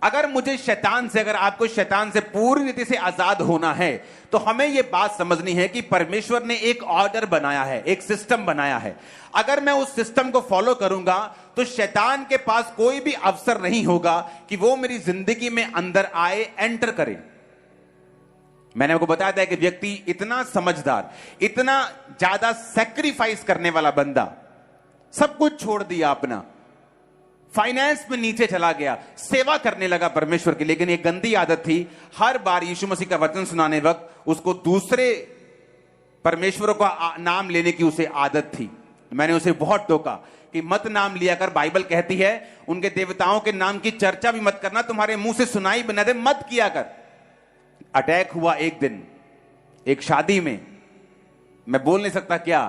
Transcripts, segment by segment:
अगर मुझे शैतान से, अगर आपको शैतान से पूरी रीति से आजाद होना है, तो हमें यह बात समझनी है कि परमेश्वर ने एक ऑर्डर बनाया है, एक सिस्टम बनाया है। अगर मैं उस सिस्टम को फॉलो करूंगा तो शैतान के पास कोई भी अवसर नहीं होगा कि वो मेरी जिंदगी में अंदर आए, एंटर करे। मैंने आपको बताया था कि व्यक्ति इतना समझदार, इतना ज्यादा सैक्रिफाइस करने वाला बंदा, सब कुछ छोड़ दिया अपना, फाइनेंस में नीचे चला गया, सेवा करने लगा परमेश्वर की, लेकिन एक गंदी आदत थी, हर बार यीशु मसीह का वचन सुनाने वक्त उसको दूसरे परमेश्वरों का नाम लेने की उसे आदत थी। मैंने उसे बहुत टोका कि मत नाम लिया कर, बाइबल कहती है उनके देवताओं के नाम की चर्चा भी मत करना, तुम्हारे मुंह से सुनाई भी न दे, मत किया कर। अटैक हुआ एक दिन एक शादी में, मैं बोल नहीं सकता क्या,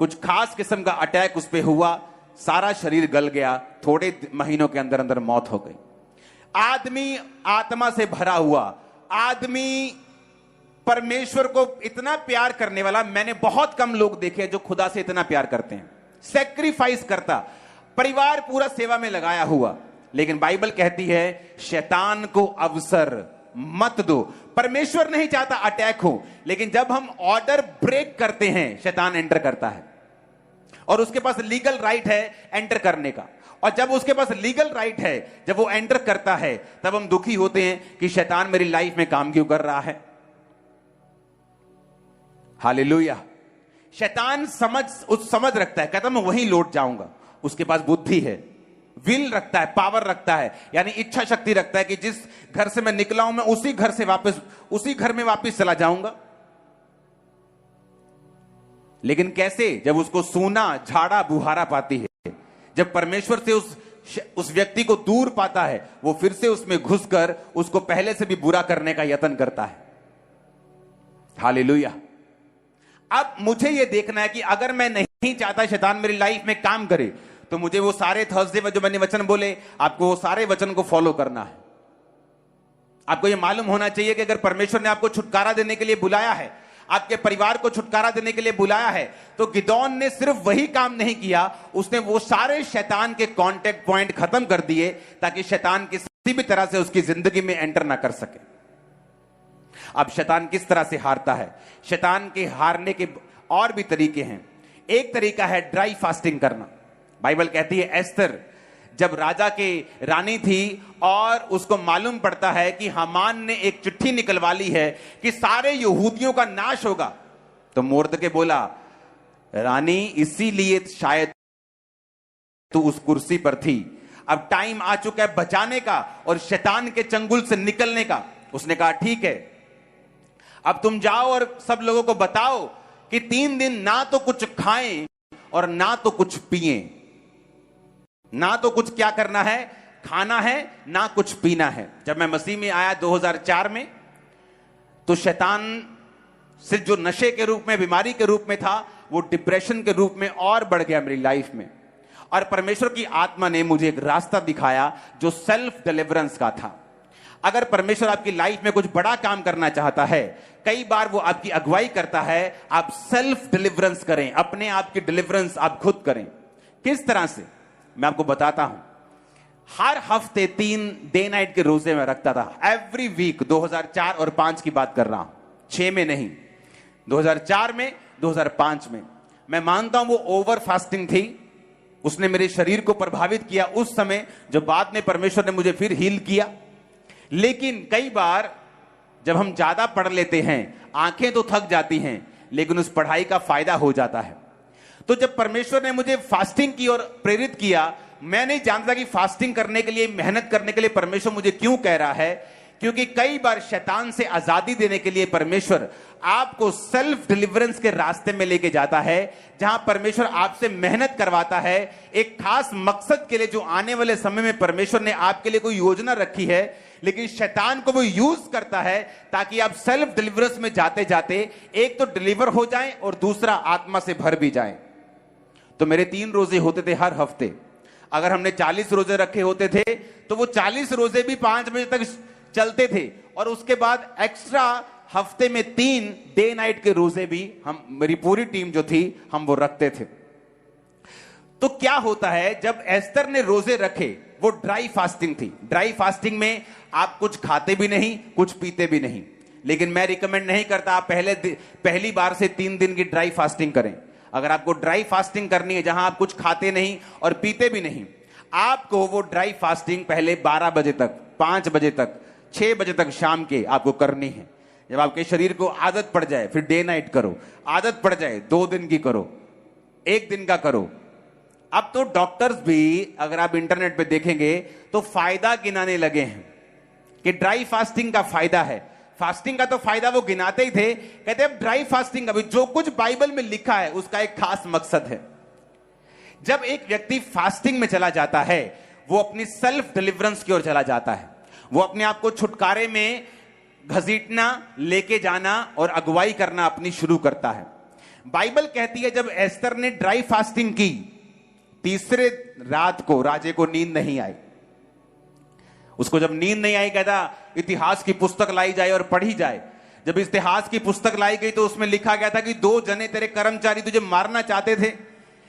कुछ खास किस्म का अटैक उस पे हुआ, सारा शरीर गल गया, थोड़े महीनों के अंदर अंदर मौत हो गई। आदमी आत्मा से भरा हुआ, आदमी परमेश्वर को इतना प्यार करने वाला, मैंने बहुत कम लोग देखे जो खुदा से इतना प्यार करते हैं, सैक्रिफाइस करता, परिवार पूरा सेवा में लगाया हुआ। लेकिन बाइबल कहती है शैतान को अवसर मत दो। परमेश्वर नहीं चाहता अटैक हो, लेकिन जब हम ऑर्डर ब्रेक करते हैं शैतान एंटर करता है, और उसके पास लीगल राइट है एंटर करने का। और जब उसके पास लीगल राइट है, जब वो एंटर करता है, तब हम दुखी होते हैं कि शैतान मेरी लाइफ में काम क्यों कर रहा है। हालेलुया। शैतान समझ रखता है, कहता मैं वहीं लौट जाऊंगा। उसके पास बुद्धि है, विल रखता है, पावर रखता है, यानी इच्छा शक्ति रखता है कि जिस घर से मैं निकला हूं मैं उसी घर से वापस, उसी घर में वापस चला जाऊंगा। लेकिन कैसे? जब उसको सूना झाड़ा बुहारा पाती है, जब परमेश्वर से उस व्यक्ति को दूर पाता है, वो फिर से उसमें घुसकर उसको पहले से भी बुरा करने का यत्न करता है। हालेलुया। अब मुझे यह देखना है कि अगर मैं नहीं चाहता शैतान मेरी लाइफ में काम करे, तो मुझे वो सारे थर्सडे जो मैंने वचन बोले, आपको वो सारे वचन को फॉलो करना है। आपको यह मालूम होना चाहिए कि अगर परमेश्वर ने आपको छुटकारा देने के लिए बुलाया है, आपके परिवार को छुटकारा देने के लिए बुलाया है, तो गिदोन ने सिर्फ वही काम नहीं किया, उसने वो सारे शैतान के कांटेक्ट पॉइंट खत्म कर दिए ताकि शैतान किसी भी तरह से उसकी जिंदगी में एंटर ना कर सके। अब शैतान किस तरह से हारता है? शैतान के हारने के और भी तरीके हैं। एक तरीका है ड्राई फास्टिंग करना। बाइबल कहती है एस्तर जब राजा के रानी थी और उसको मालूम पड़ता है कि हामान ने एक चिट्ठी निकलवा ली है कि सारे यहूदियों का नाश होगा, तो मोर्दके बोला, रानी इसीलिए शायद तू उस कुर्सी पर थी, अब टाइम आ चुका है बचाने का और शैतान के चंगुल से निकलने का। उसने कहा ठीक है, अब तुम जाओ और सब लोगों को बताओ कि 3 दिन ना तो कुछ खाएं और ना तो कुछ पिएं। ना तो कुछ क्या करना है, खाना है, ना कुछ पीना है। जब मैं मसीह में आया 2004 में, तो शैतान सिर्फ जो नशे के रूप में, बीमारी के रूप में था, वो डिप्रेशन के रूप में और बढ़ गया मेरी लाइफ में। और परमेश्वर की आत्मा ने मुझे एक रास्ता दिखाया जो सेल्फ डिलीवरेंस का था। अगर परमेश्वर आपकी लाइफ में कुछ बड़ा काम करना चाहता है, कई बार वो आपकी अगुवाई करता है, आप सेल्फ डिलीवरेंस करें, अपने आप की डिलीवरेंस आप खुद करें। किस तरह से, मैं आपको बताता हूं। हर हफ्ते 3 डे नाइट के रोजे में रखता था, एवरी वीक। 2004 और 5 की बात कर रहा हूं, 6 में नहीं, 2004 में, 2005 में। मैं मानता हूं वो ओवर फास्टिंग थी, उसने मेरे शरीर को प्रभावित किया उस समय, जो बाद में परमेश्वर ने मुझे फिर हील किया। लेकिन कई बार जब हम ज्यादा पढ़ लेते हैं, आंखें तो थक जाती हैं, लेकिन उस पढ़ाई का फायदा हो जाता है। तो जब परमेश्वर ने मुझे फास्टिंग की और प्रेरित किया, मैं नहीं जानता कि फास्टिंग करने के लिए, मेहनत करने के लिए परमेश्वर मुझे क्यों कह रहा है। क्योंकि कई बार शैतान से आजादी देने के लिए परमेश्वर आपको सेल्फ डिलीवरेंस के रास्ते में लेके जाता है, जहां परमेश्वर आपसे मेहनत करवाता है एक खास मकसद के लिए, जो आने वाले समय में परमेश्वर ने आपके लिए कोई योजना रखी है। लेकिन शैतान को वो यूज करता है ताकि आप सेल्फ डिलीवरेंस में जाते जाते एक तो डिलीवर हो जाएं और दूसरा आत्मा से भर भी जाएं। तो मेरे 3 रोजे होते थे हर हफ्ते। अगर हमने 40 रोजे रखे होते थे, तो वो 40 रोजे भी 5 बजे तक चलते थे, और उसके बाद एक्स्ट्रा हफ्ते में 3 डे नाइट के रोजे भी हम, मेरी पूरी टीम जो थी, हम वो रखते थे। तो क्या होता है, जब एस्तर ने रोजे रखे वो ड्राई फास्टिंग थी। ड्राई फास्टिंग में आप कुछ खाते भी नहीं, कुछ पीते भी नहीं। लेकिन मैं रिकमेंड नहीं करता आप पहली बार से 3 दिन की ड्राई फास्टिंग करें। अगर आपको ड्राई फास्टिंग करनी है जहां आप कुछ खाते नहीं और पीते भी नहीं, आपको वो ड्राई फास्टिंग पहले 12 बजे तक, 5 बजे तक, 6 बजे तक शाम के आपको करनी है। जब आपके शरीर को आदत पड़ जाए फिर डे नाइट करो, आदत पड़ जाए 2 दिन की करो, 1 दिन का करो। अब तो डॉक्टर्स भी, अगर आप इंटरनेट पे देखेंगे तो फायदा गिनाने लगे हैं कि ड्राई फास्टिंग का फायदा है। फास्टिंग का तो फायदा वो गिनाते ही थे, कहते अब ड्राई फास्टिंग का भी, जो कुछ बाइबल में लिखा है उसका एक खास मकसद है। जब एक व्यक्ति फास्टिंग में चला जाता है वो अपनी सेल्फ डिलीवरेंस की ओर चला जाता है। वो अपने आप को छुटकारे में घसीटना, लेके जाना और अगुवाई करना अपनी शुरू करता है। बाइबल कहती है जब एस्तर ने ड्राई फास्टिंग की, तीसरे रात को राजे को नींद नहीं आई। उसको जब नींद नहीं आई, कहता इतिहास की पुस्तक लाई जाए और पढ़ी जाए। जब इतिहास की पुस्तक लाई गई तो उसमें लिखा गया था कि 2 जने तेरे कर्मचारी तुझे मारना चाहते थे,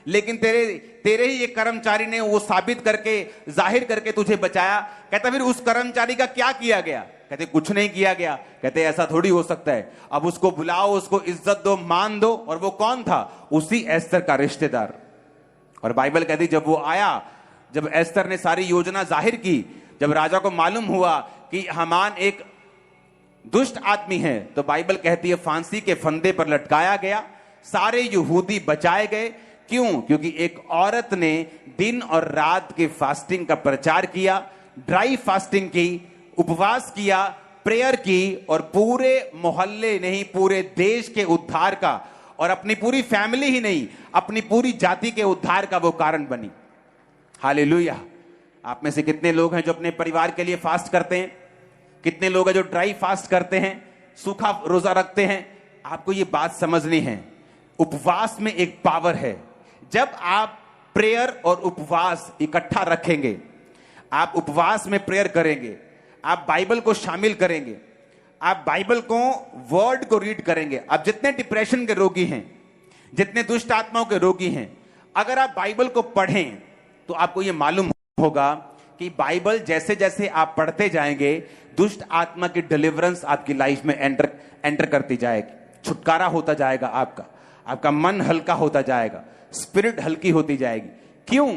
लेकिन तेरे ही एक कर्मचारी ने वो साबित करके, जाहिर करके तुझे बचाया। कहता फिर उस कर्मचारी का क्या किया गया? कहते कुछ नहीं किया गया। कहते ऐसा थोड़ी हो सकता है, अब उसको बुलाओ, उसको इज्जत दो, मान दो। और वो कौन था? उसी एस्तर का रिश्तेदार। और बाइबल कहती जब वो आया, जब एस्तर ने सारी योजना जाहिर की, जब राजा को मालूम हुआ कि हामान एक दुष्ट आदमी है, तो बाइबल कहती है फांसी के फंदे पर लटकाया गया। सारे यहूदी बचाए गए। क्यों? क्योंकि एक औरत ने दिन और रात के फास्टिंग का प्रचार किया, ड्राई फास्टिंग की, उपवास किया, प्रेयर की, और पूरे मोहल्ले नहीं पूरे देश के उद्धार का, और अपनी पूरी फैमिली ही नहीं अपनी पूरी जाति के उद्धार का वो कारण बनी। हालेलुया। आप में से कितने लोग हैं जो अपने परिवार के लिए फास्ट करते हैं? कितने लोग हैं जो ड्राई फास्ट करते हैं, सूखा रोजा रखते हैं? आपको ये बात समझनी है, उपवास में एक पावर है। जब आप प्रेयर और उपवास इकट्ठा रखेंगे, आप उपवास में प्रेयर करेंगे, आप बाइबल को शामिल करेंगे, आप बाइबल को, वर्ड को रीड करेंगे। अब जितने डिप्रेशन के रोगी हैं, जितने दुष्ट आत्माओं के रोगी हैं, अगर आप बाइबल को पढ़ें तो आपको यह मालूम होगा कि बाइबल जैसे जैसे आप पढ़ते जाएंगे, दुष्ट आत्मा की डिलीवरेंस आपकी लाइफ में एंटर करती जाएगी। छुटकारा होता जाएगा आपका मन हल्का होता जाएगा, स्पिरिट हल्की होती जाएगी। क्यों?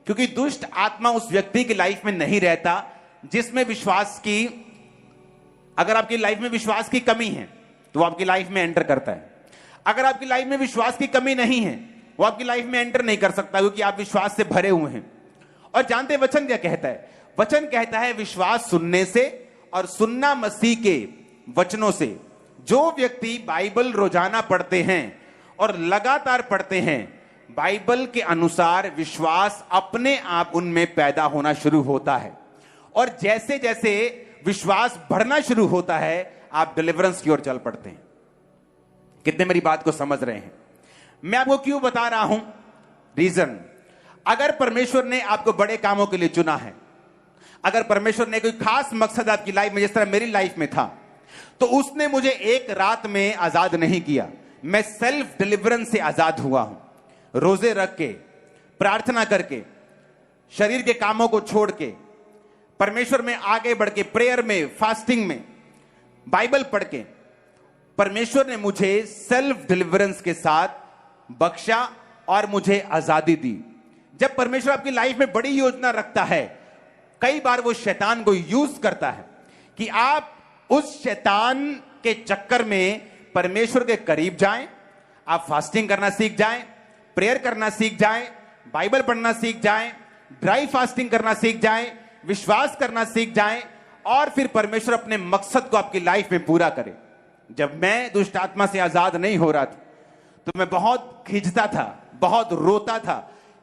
क्योंकि दुष्ट आत्मा उस व्यक्ति की लाइफ में नहीं रहता जिसमें विश्वास की, अगर आपकी लाइफ में विश्वास की कमी है तो वो आपकी लाइफ में एंटर करता है। अगर आपकी लाइफ में विश्वास की कमी नहीं है, वो आपकी लाइफ में एंटर नहीं कर सकता, क्योंकि आप विश्वास से भरे हुए हैं। और जानते वचन क्या कहता है? वचन कहता है विश्वास सुनने से और सुनना मसीह के वचनों से। जो व्यक्ति बाइबल रोजाना पढ़ते हैं और लगातार पढ़ते हैं, बाइबल के अनुसार विश्वास अपने आप उनमें पैदा होना शुरू होता है। और जैसे जैसे विश्वास बढ़ना शुरू होता है, आप डिलीवरेंस की ओर चल पड़ते हैं। कितने मेरी बात को समझ रहे हैं? मैं आपको क्यों बता रहा हूं? रीजन, अगर परमेश्वर ने आपको बड़े कामों के लिए चुना है, अगर परमेश्वर ने कोई खास मकसद आपकी लाइफ में, जिस तरह मेरी लाइफ में था, तो उसने मुझे एक रात में आजाद नहीं किया। मैं सेल्फ डिलीवरेंस से आजाद हुआ हूं। रोजे रख के, प्रार्थना करके, शरीर के कामों को छोड़ के, परमेश्वर में आगे बढ़ के, प्रेयर में, फास्टिंग में, बाइबल पढ़ के, परमेश्वर ने मुझे सेल्फ डिलीवरेंस के साथ बख्शा और मुझे आजादी दी। जब परमेश्वर आपकी लाइफ में बड़ी योजना रखता है, कई बार वो शैतान को यूज करता है कि आप उस शैतान के चक्कर में परमेश्वर के करीब जाएं, आप फास्टिंग करना सीख जाएं, प्रेयर करना सीख जाएं, बाइबल पढ़ना सीख जाएं, ड्राई फास्टिंग करना सीख जाएं, विश्वास करना सीख जाएं, और फिर परमेश्वर अपने मकसद को आपकी लाइफ में पूरा करे। जब मैं दुष्ट आत्मा से आजाद नहीं हो रहा था तो मैं बहुत खिंचता था, बहुत रोता था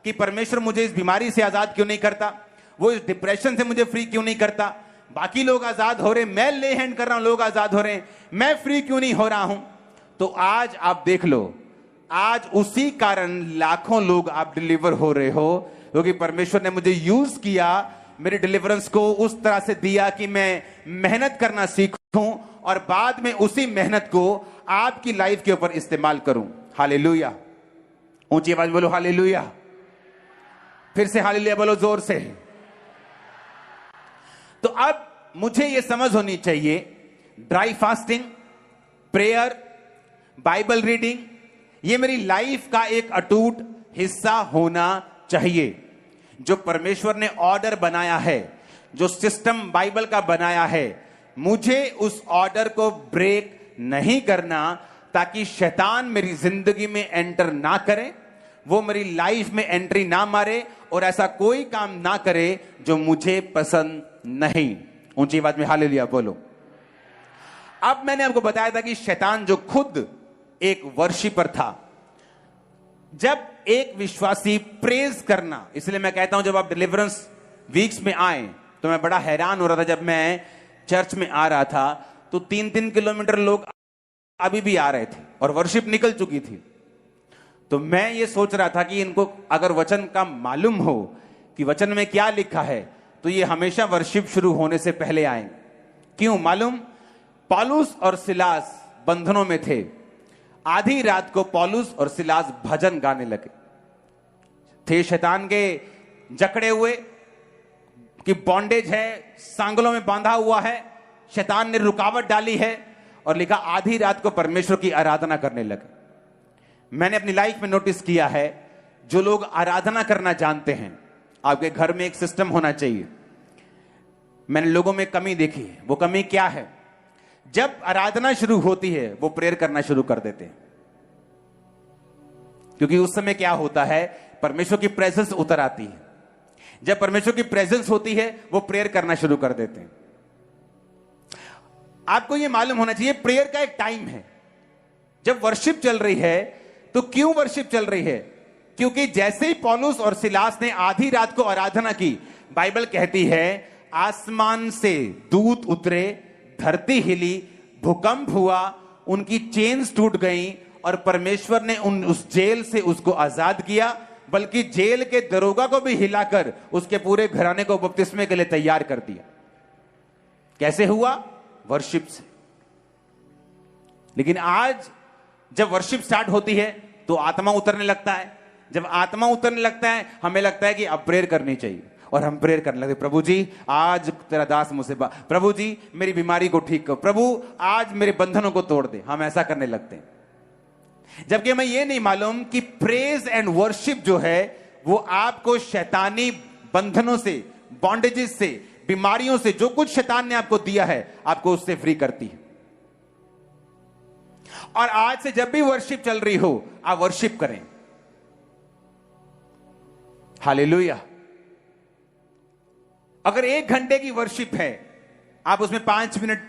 कि परमेश्वर मुझे इस बीमारी से आजाद क्यों नहीं करता, वो इस डिप्रेशन से मुझे फ्री क्यों नहीं करता। बाकी लोग आजाद हो रहे, मैं ले हैंड कर रहा हूं, लोग आजाद हो रहे हैं, मैं फ्री क्यों नहीं हो रहा हूं। तो आज आप देख लो, आज उसी कारण लाखों लोग आप डिलीवर हो रहे हो, क्योंकि परमेश्वर ने मुझे यूज किया, मेरे डिलीवरेंस को उस तरह से दिया कि मैं मेहनत करना सीखूं और बाद में उसी मेहनत को आपकी लाइफ के ऊपर इस्तेमाल करूं। हालेलुया। ऊंची आवाज बोलो हालेलुया। फिर से हालेलुया बोलो जोर से। तो अब मुझे यह समझ होनी चाहिए, dry fasting, prayer, Bible reading, यह मेरी लाइफ का एक अटूट हिस्सा होना चाहिए। जो परमेश्वर ने ऑर्डर बनाया है, जो सिस्टम बाइबल का बनाया है, मुझे उस ऑर्डर को ब्रेक नहीं करना, ताकि शैतान मेरी जिंदगी में एंटर ना करे, वो मेरी लाइफ में एंट्री ना मारे और ऐसा कोई काम ना करे जो मुझे पसंद नहीं। ऊंची आवाज में हालेलुया बोलो। अब मैंने आपको बताया था कि शैतान जो खुद एक वर्शिपर था, जब एक विश्वासी प्रेज करना, इसलिए मैं कहता हूं जब आप डिलीवरेंस वीक्स में आए तो मैं बड़ा हैरान हो रहा था। जब मैं चर्च में आ रहा था तो 3-3 किलोमीटर लोग अभी भी आ रहे थे और वर्शिप निकल चुकी थी। तो मैं ये सोच रहा था कि इनको अगर वचन का मालूम हो कि वचन में क्या लिखा है तो ये हमेशा वर्शिप शुरू होने से पहले आएंगे। क्यों मालूम? पौलुस और सिलास बंधनों में थे। आधी रात को पौलुस और सिलास भजन गाने लगे थे। शैतान के जकड़े हुए कि बॉन्डेज है, सांगलों में बांधा हुआ है, शैतान ने रुकावट डाली है और लिखा आधी रात को परमेश्वर की आराधना करने लगे। मैंने अपनी लाइफ में नोटिस किया है, जो लोग आराधना करना जानते हैं, आपके घर में एक सिस्टम होना चाहिए। मैंने लोगों में कमी देखी है। वो कमी क्या है? जब आराधना शुरू होती है वो प्रेयर करना शुरू कर देते हैं, क्योंकि उस समय क्या होता है, परमेश्वर की प्रेजेंस उतर आती है। जब परमेश्वर की प्रेजेंस होती है वो प्रेयर करना शुरू कर देते हैं। आपको यह मालूम होना चाहिए, प्रेयर का एक टाइम है। जब वर्शिप चल रही है तो क्यों वर्शिप चल रही है? क्योंकि जैसे ही पौलुस और सिलास ने आधी रात को आराधना की, बाइबल कहती है आसमान से दूत उतरे, धरती हिली, भूकंप हुआ, उनकी चेन्स टूट गई और परमेश्वर ने उस जेल से उसको आजाद किया, बल्कि जेल के दरोगा को भी हिलाकर उसके पूरे घराने को बपतिस्मे के लिए तैयार कर दिया। कैसे हुआ? वर्शिप से। लेकिन आज जब वर्शिप स्टार्ट होती है तो आत्मा उतरने लगता है। जब आत्मा उतरने लगता है हमें लगता है कि अब प्रेयर करनी चाहिए और हम प्रेयर करने लगते, प्रभु जी आज तेरा दास मुझसे प्रभु जी मेरी बीमारी को ठीक करो, प्रभु आज मेरे बंधनों को तोड़ दे। हम ऐसा करने लगते हैं, जबकि हमें यह नहीं मालूम कि प्रेज एंड वर्शिप जो है वो आपको शैतानी बंधनों से, बॉन्डेजेस से, बीमारियों से, जो कुछ शैतान ने आपको दिया है, आपको उससे फ्री करती है। और आज से जब भी वर्शिप चल रही हो आप वर्शिप करें। हालेलुया। अगर 1 घंटे की वर्शिप है, आप उसमें 5 मिनट,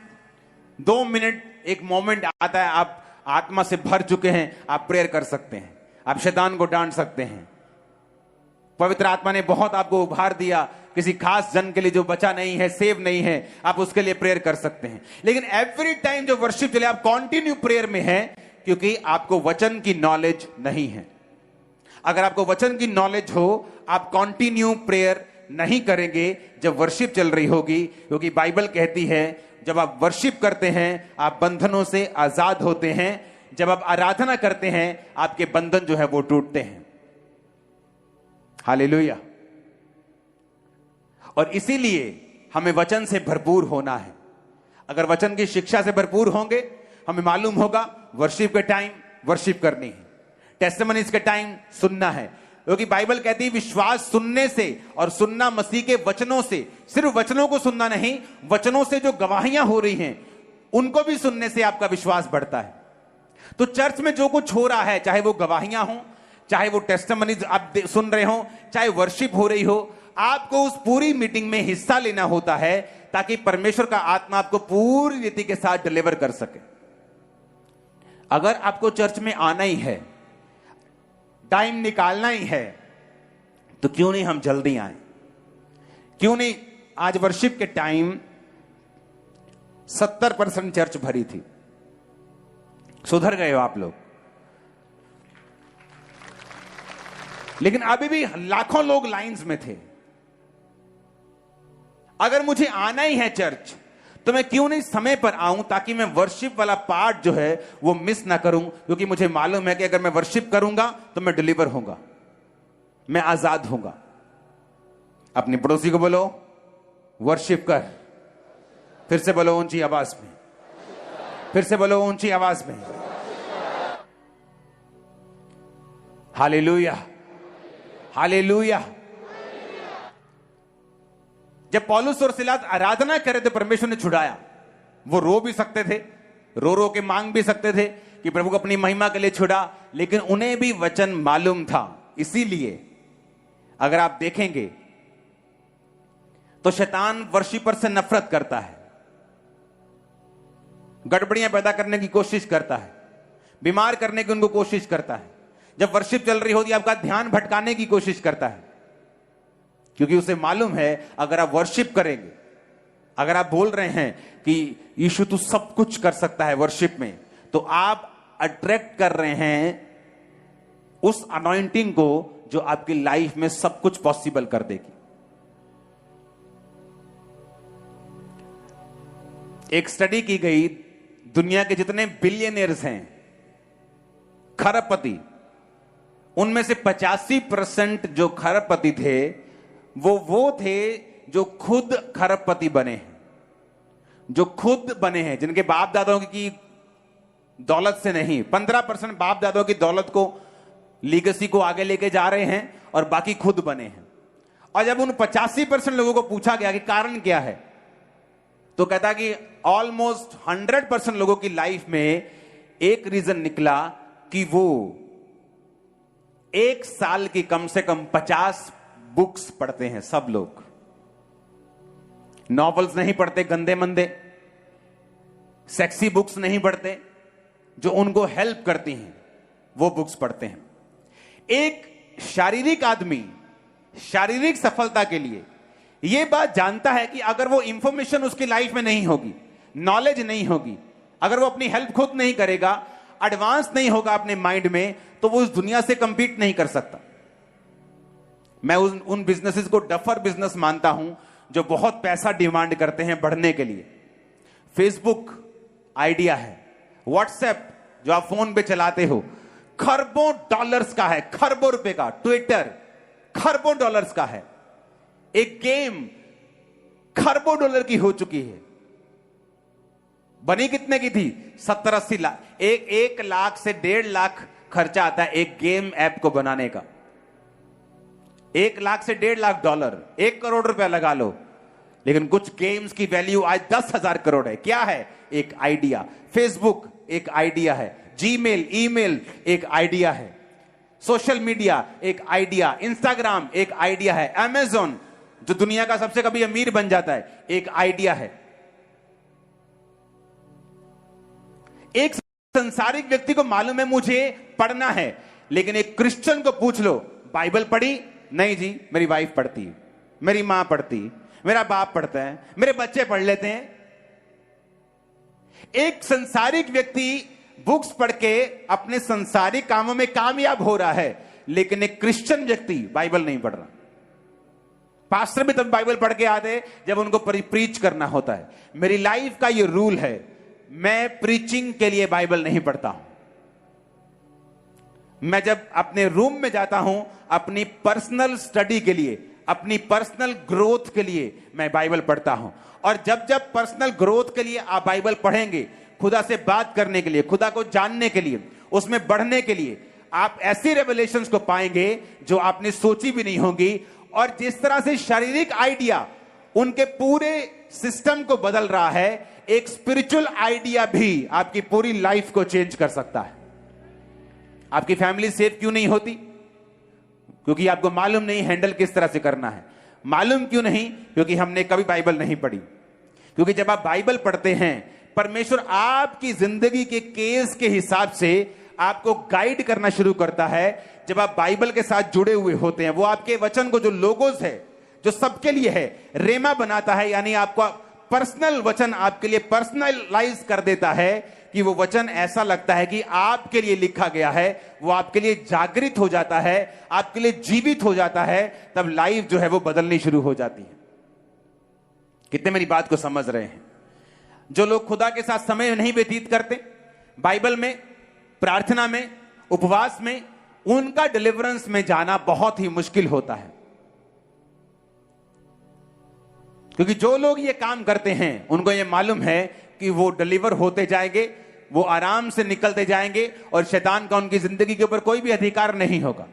2 मिनट एक मोमेंट आता है, आप आत्मा से भर चुके हैं, आप प्रेयर कर सकते हैं, आप शैतान को डांट सकते हैं। पवित्र आत्मा ने बहुत आपको उभार दिया, किसी खास जन के लिए जो बचा नहीं है, सेव नहीं है, आप उसके लिए प्रेयर कर सकते हैं। लेकिन एवरी टाइम जो वर्शिप चले आप कंटिन्यू प्रेयर में हैं, क्योंकि आपको वचन की नॉलेज नहीं है। अगर आपको वचन की नॉलेज हो, आप कंटिन्यू प्रेयर नहीं करेंगे जब वर्शिप चल रही होगी, क्योंकि बाइबल कहती है जब आप वर्शिप करते हैं आप बंधनों से आजाद होते हैं। जब आप आराधना करते हैं आपके बंधन जो है वो टूटते हैं। हालेलुया। और इसीलिए हमें वचन से भरपूर होना है। अगर वचन की शिक्षा से भरपूर होंगे, हमें मालूम होगा वर्शिप के टाइम वर्शिप करनी है, टेस्टिमनीज के टाइम सुनना है, क्योंकि बाइबल कहती है विश्वास सुनने से, और सुनना मसीह के वचनों से। सिर्फ वचनों को सुनना नहीं, वचनों से जो गवाहियां हो रही हैं उनको भी सुनने से आपका विश्वास बढ़ता है। तो चर्च में जो कुछ हो रहा है, चाहे वो गवाहियां हो, चाहे वो टेस्टिमनीज आप सुन रहे हो, चाहे वर्शिप हो रही हो, आपको उस पूरी मीटिंग में हिस्सा लेना होता है ताकि परमेश्वर का आत्मा आपको पूरी रीति के साथ डिलीवर कर सके। अगर आपको चर्च में आना ही है, टाइम निकालना ही है, तो क्यों नहीं हम जल्दी आए? क्यों नहीं? आज वर्शिप के टाइम 70% चर्च भरी थी। सुधर गए हो आप लोग, लेकिन अभी भी लाखों लोग लाइंस में थे। अगर मुझे आना ही है चर्च, तो मैं क्यों नहीं समय पर आऊं, ताकि मैं वर्शिप वाला पार्ट जो है वो मिस ना करूं, क्योंकि मुझे मालूम है कि अगर मैं वर्शिप करूंगा तो मैं डिलीवर होऊंगा, मैं आजाद होऊंगा। अपने पड़ोसी को बोलो वर्शिप कर। फिर से बोलो ऊंची आवाज में, फिर से बोलो ऊंची आवाज में। Hallelujah, hallelujah. जब पौलुस और सिलास आराधना करे तो परमेश्वर ने छुड़ाया। वो रो भी सकते थे, रो रो के मांग भी सकते थे कि प्रभु को अपनी महिमा के लिए छुड़ा, लेकिन उन्हें भी वचन मालूम था। इसीलिए अगर आप देखेंगे तो शैतान वर्शिपर से नफरत करता है, गड़बड़ियां पैदा करने की कोशिश करता है, बीमार करने की उनको कोशिश करता है। जब वर्शिप चल रही होती है आपका ध्यान भटकाने की कोशिश करता है, क्योंकि उसे मालूम है अगर आप वर्शिप करेंगे, अगर आप बोल रहे हैं कि यीशु तू सब कुछ कर सकता है वर्शिप में, तो आप अट्रैक्ट कर रहे हैं उस अनॉइंटिंग को जो आपकी लाइफ में सब कुछ पॉसिबल कर देगी। एक स्टडी की गई, दुनिया के जितने बिलियनियर्स हैं, खरबपति, उनमें से 85% जो खरबपति थे वो थे जो खुद खरबपति बने हैं, जो खुद बने हैं, जिनके बाप दादाओं की दौलत से नहीं। 15% बाप दादाओं की दौलत को, लीगेसी को आगे लेके जा रहे हैं और बाकी खुद बने हैं। और जब उन 85% लोगों को पूछा गया कि कारण क्या है, तो कहता कि ऑलमोस्ट 100% लोगों की लाइफ में एक रीजन निकला कि वो एक साल की कम से कम 50 बुक्स पढ़ते हैं। सब लोग नॉवेल्स नहीं पढ़ते, गंदे मंदे सेक्सी बुक्स नहीं पढ़ते, जो उनको हेल्प करती हैं वो बुक्स पढ़ते हैं। एक शारीरिक आदमी शारीरिक सफलता के लिए यह बात जानता है कि अगर वो इंफॉर्मेशन उसकी लाइफ में नहीं होगी, नॉलेज नहीं होगी, अगर वो अपनी हेल्प खुद नहीं करेगा, एडवांस नहीं होगा अपने माइंड में, तो वो उस दुनिया से कंपीट नहीं कर सकता। मैं उन बिजनेसेस को डफर बिजनेस मानता हूं जो बहुत पैसा डिमांड करते हैं बढ़ने के लिए। फेसबुक आइडिया है, व्हाट्सएप जो आप फोन पे चलाते हो खरबों डॉलर्स का है, खरबों रुपए का। ट्विटर खरबों डॉलर्स का है। एक गेम खरबों डॉलर की हो चुकी है। बनी कितने की थी? 70-80 लाख। एक लाख से 1.5 लाख खर्चा आता है एक गेम ऐप को बनाने का। 1 लाख से 1.5 लाख डॉलर, 1 करोड़ रुपया लगा लो। लेकिन कुछ गेम्स की वैल्यू आज 10,000 करोड़ है। क्या है? एक आइडिया। फेसबुक एक आइडिया है, जीमेल ईमेल एक आइडिया है, सोशल मीडिया एक आइडिया, इंस्टाग्राम एक आइडिया है, अमेज़न जो दुनिया का सबसे कभी अमीर बन जाता है एक आइडिया है। एक संसारिक व्यक्ति को मालूम है मुझे पढ़ना है, लेकिन एक क्रिश्चियन को पूछ लो बाइबल पढ़ी? नहीं जी, मेरी वाइफ पढ़ती है, मेरी मां पढ़ती, मेरा बाप पढ़ता है, मेरे बच्चे पढ़ लेते हैं। एक संसारिक व्यक्ति बुक्स पढ़ के अपने संसारिक कामों में कामयाब हो रहा है, लेकिन एक क्रिश्चियन व्यक्ति बाइबल नहीं पढ़ रहा। पास्टर भी तब बाइबल पढ़ के आते जब उनको प्रीच करना होता है। मेरी लाइफ का ये रूल है, मैं प्रीचिंग के लिए बाइबल नहीं पढ़ता हूं। मैं जब अपने रूम में जाता हूं अपनी पर्सनल स्टडी के लिए, अपनी पर्सनल ग्रोथ के लिए मैं बाइबल पढ़ता हूं। और जब जब पर्सनल ग्रोथ के लिए आप बाइबल पढ़ेंगे, खुदा से बात करने के लिए, खुदा को जानने के लिए, उसमें बढ़ने के लिए, आप ऐसी रेवलेशंस को पाएंगे जो आपने सोची भी नहीं होगी। और जिस तरह से शारीरिक आइडिया उनके पूरे सिस्टम को बदल रहा है, एक स्पिरिचुअल आइडिया भी आपकी पूरी लाइफ को चेंज कर सकता है। आपकी फैमिली सेफ क्यों नहीं होती? क्योंकि आपको मालूम नहीं हैंडल किस तरह से करना है। मालूम क्यों नहीं? क्योंकि हमने कभी बाइबल नहीं पढ़ी। क्योंकि जब आप बाइबल पढ़ते हैं, परमेश्वर आपकी जिंदगी के केस के हिसाब से आपको गाइड करना शुरू करता है। जब आप बाइबल के साथ जुड़े हुए होते हैं, वो आपके वचन को, जो लोगोस है, जो सबके लिए है, रेमा बनाता है। यानी आपका पर्सनल वचन आपके लिए पर्सनलाइज कर देता है कि वो वचन ऐसा लगता है कि आपके लिए लिखा गया है। वो आपके लिए जागृत हो जाता है, आपके लिए जीवित हो जाता है। तब लाइफ जो है वो बदलनी शुरू हो जाती है। कितने मेरी बात को समझ रहे हैं? जो लोग खुदा के साथ समय नहीं व्यतीत करते, बाइबल में, प्रार्थना में, उपवास में, उनका डिलीवरेंस में जाना बहुत ही मुश्किल होता है। क्योंकि जो लोग ये काम करते हैं उनको ये मालूम है कि वो डिलीवर होते जाएंगे, वो आराम से निकलते जाएंगे और शैतान का उनकी जिंदगी के ऊपर कोई भी अधिकार नहीं होगा।